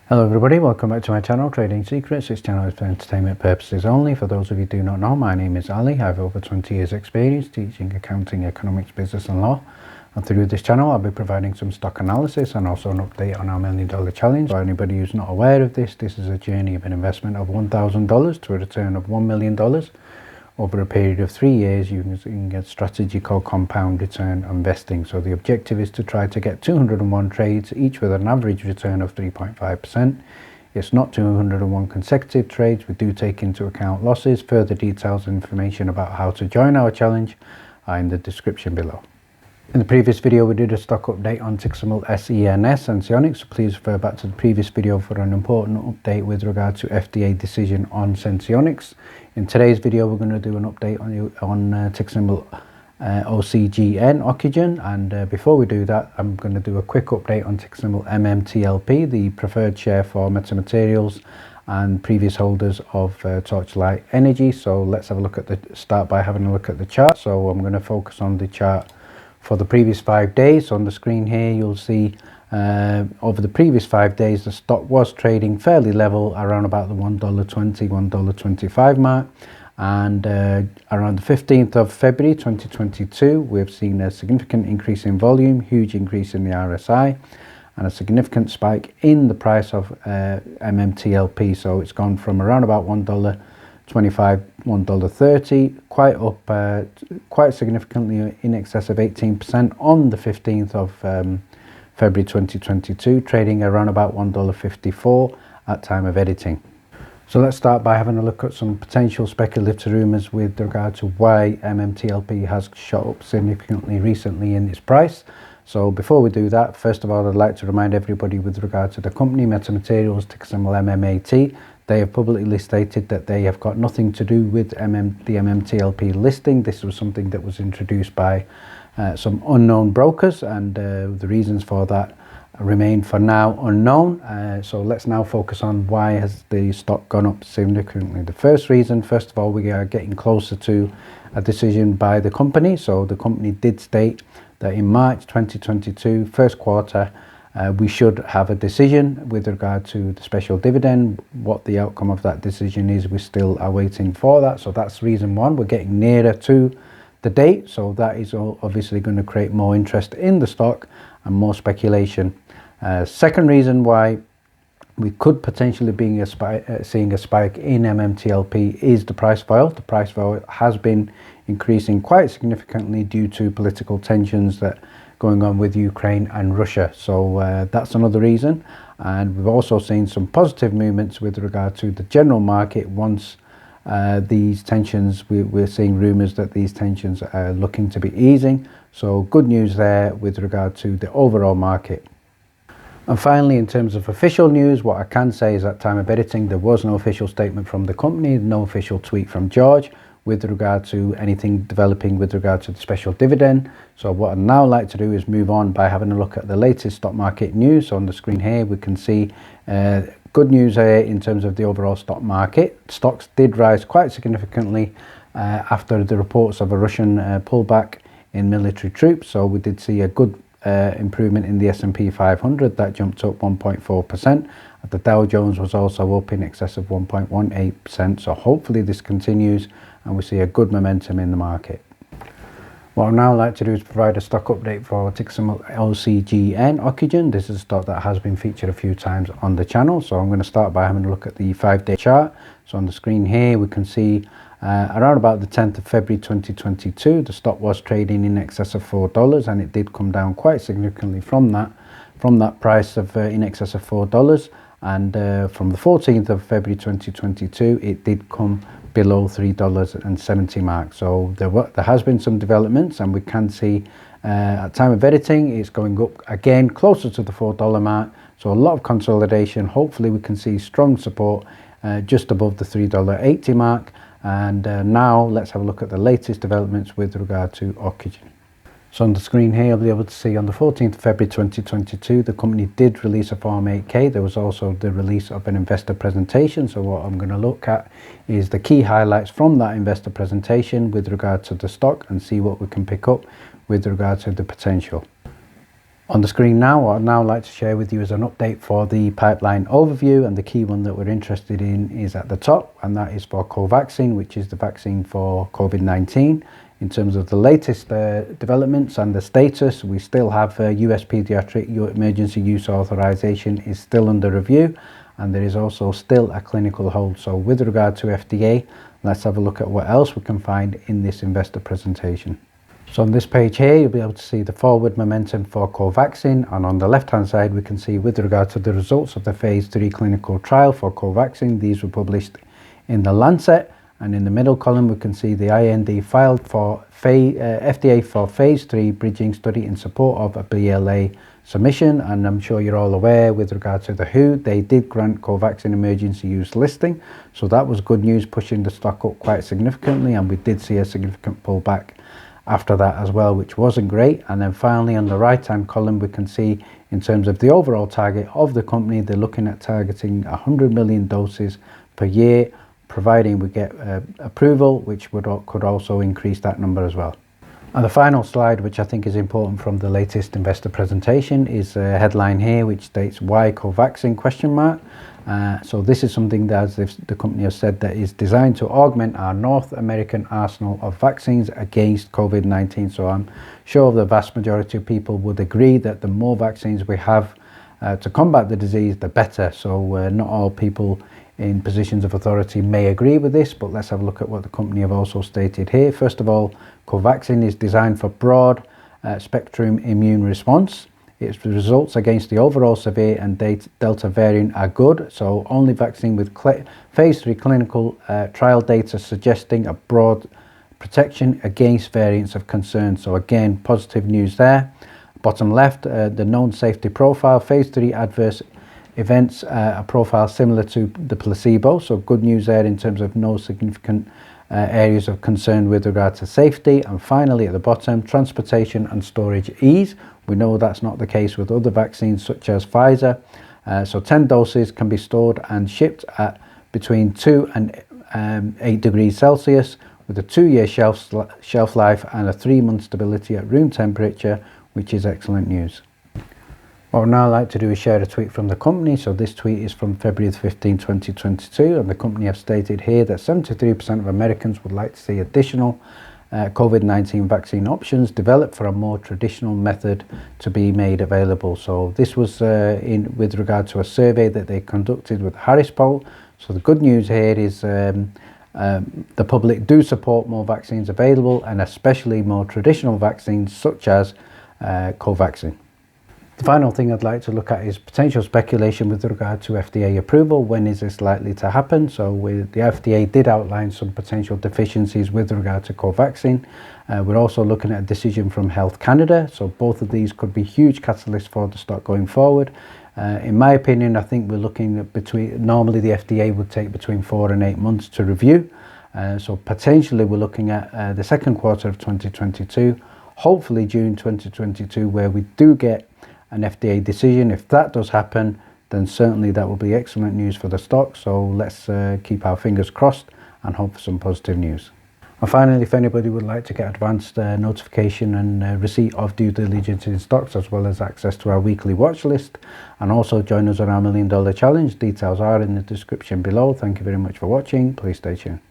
Hello everybody, welcome back to my channel, Trading Secrets. This channel is for entertainment purposes only. For those of you who do not know, my name is Ali. I have over 20 years experience teaching accounting, economics, business and law. And through this channel I'll be providing some stock analysis and also an update on our $1 million challenge. For anybody who's not aware of this, this is a journey of an investment of $1,000 to a return of $1 million over a period of 3 years using a strategy called compound return investing. So the objective is to try to get 201 trades, each with an average return of 3.5%. It's not 201 consecutive trades. We do take into account losses. Further details and information about how to join our challenge are in the description below. In the previous video we did a stock update on ticker symbol SENS and Senseonics, so please refer back to the previous video for an important update with regard to FDA decision on Senseonics. In today's video we're going to do an update on ticker symbol OCGN Ocugen, and before we do that I'm going to do a quick update on ticker symbol MMTLP, the preferred share for Metamaterials and previous holders of Torchlight Energy. So let's have a look at start by having a look at the chart. So I'm going to focus on the chart for the previous 5 days. On the screen here you'll see over the previous 5 days the stock was trading fairly level around about the $1.20, $1.25 mark, and around the 15th of February 2022 we've seen a significant increase in volume, huge increase in the RSI, and a significant spike in the price of MMTLP. So it's gone from around about $1.25, $1.30, quite up quite significantly, in excess of 18% on the 15th of February 2022, trading around about $1.54 at time of editing. So let's start by having a look at some potential speculative rumours with regard to why MMTLP has shot up significantly recently in its price. So before we do that, first of all I'd like to remind everybody with regard to the company Metamaterials, ticker symbol MMAT. They have publicly stated that they have got nothing to do with the MMTLP listing. This was something that was introduced by some unknown brokers, and the reasons for that remain for now unknown. So let's now focus on why has the stock gone up significantly. The first reason, first of all, we are getting closer to a decision by the company. So the company did state that in March 2022, first quarter, we should have a decision with regard to the special dividend. What the outcome of that decision is, we still are waiting for that. So that's reason one. We're getting nearer to the date, so that is obviously going to create more interest in the stock and more speculation. Second reason why we could potentially be seeing a spike in MMTLP is the price of oil. The price of oil has been increasing quite significantly due to political tensions that going on with Ukraine and Russia. So that's another reason. And we've also seen some positive movements with regard to the general market. Once these tensions, we're seeing rumours that these tensions are looking to be easing. So good news there with regard to the overall market. And finally, in terms of official news, what I can say is at time of editing there was no official statement from the company, no official tweet from George with regard to anything developing with regard to the special dividend. So what I'd now like to do is move on by having a look at the latest stock market news. So on the screen here we can see good news here in terms of the overall stock market. Stocks did rise quite significantly after the reports of a Russian pullback in military troops. So we did see a good improvement in the S&P 500 that jumped up 1.4%. The Dow Jones was also up in excess of 1.18%. So hopefully this continues and we see a good momentum in the market. What I'd now like to do is provide a stock update for ticker symbol OCGN Ocugen. This is a stock that has been featured a few times on the channel. So I'm going to start by having a look at the 5-day chart. So on the screen here we can see around about the 10th of February 2022 the stock was trading in excess of $4, and it did come down quite significantly from that price of in excess of $4, and from the 14th of February 2022 it did come below $3.70 mark. So there has been some developments, and we can see at time of editing it's going up again closer to the $4 mark. So a lot of consolidation. Hopefully we can see strong support just above the $3.80 mark. And now let's have a look at the latest developments with regard to Ocugen. So on the screen here you'll be able to see on the 14th of February 2022 the company did release a Form 8K. There was also the release of an investor presentation. So what I'm going to look at is the key highlights from that investor presentation with regard to the stock and see what we can pick up with regard to the potential. On the screen now, what I'd now like to share with you is an update for the pipeline overview, and the key one that we're interested in is at the top, and that is for Covaxin, which is the vaccine for COVID-19. In terms of the latest developments and the status, we still have US pediatric emergency use authorization is still under review, and there is also still a clinical hold. So with regard to FDA, let's have a look at what else we can find in this investor presentation. So on this page here, you'll be able to see the forward momentum for Covaxin, and on the left hand side we can see with regard to the results of the phase 3 clinical trial for Covaxin. These were published in the Lancet, and in the middle column we can see the IND filed for FDA for phase 3 bridging study in support of a BLA submission. And I'm sure you're all aware, with regard to the WHO, they did grant Covaxin emergency use listing, so that was good news, pushing the stock up quite significantly, and we did see a significant pullback after that as well, which wasn't great. And then finally on the right hand column we can see in terms of the overall target of the company, they're looking at targeting 100 million doses per year, providing we get approval, which could also increase that number as well. And the final slide, which I think is important from the latest investor presentation, is a headline here which states "Why Covaxin?" ? So this is something that, as the company has said, that is designed to augment our North American arsenal of vaccines against COVID-19. So I'm sure the vast majority of people would agree that the more vaccines we have to combat the disease, the better. So not all people in positions of authority may agree with this, but let's have a look at what the company have also stated here. First of all, Covaxin is designed for broad spectrum immune response. Its results against the overall severe and Delta variant are good, so only vaccine with phase 3 clinical trial data suggesting a broad protection against variants of concern. So again, positive news there. Bottom left, the known safety profile, phase 3 adverse events, a profile similar to the placebo, so good news there in terms of no significant areas of concern with regard to safety. And finally at the bottom, transportation and storage ease. We know that's not the case with other vaccines such as Pfizer. So 10 doses can be stored and shipped at between 2 and 8 degrees Celsius with a 2-year shelf life and a 3-month stability at room temperature, which is excellent news. What I would now like to do is share a tweet from the company. So this tweet is from February 15, 2022, and the company have stated here that 73% of Americans would like to see additional COVID-19 vaccine options developed for a more traditional method to be made available. So this was with regard to a survey that they conducted with Harris Poll. So the good news here is the public do support more vaccines available, and especially more traditional vaccines such as Covaxin. The final thing I'd like to look at is potential speculation with regard to FDA approval. When is this likely to happen? So the FDA did outline some potential deficiencies with regard to Covaxin. We're also looking at a decision from Health Canada. So both of these could be huge catalysts for the stock going forward. In my opinion, I think we're looking at normally the FDA would take between 4 and 8 months to review. So potentially we're looking at the second quarter of 2022, hopefully June 2022, where we do get an FDA decision. If that does happen, then certainly that will be excellent news for the stock. So let's keep our fingers crossed and hope for some positive news. And finally, if anybody would like to get advanced notification and receipt of due diligence in stocks, as well as access to our weekly watch list, and also join us on our $1 Million Challenge, details are in the description below. Thank you very much for watching. Please stay tuned.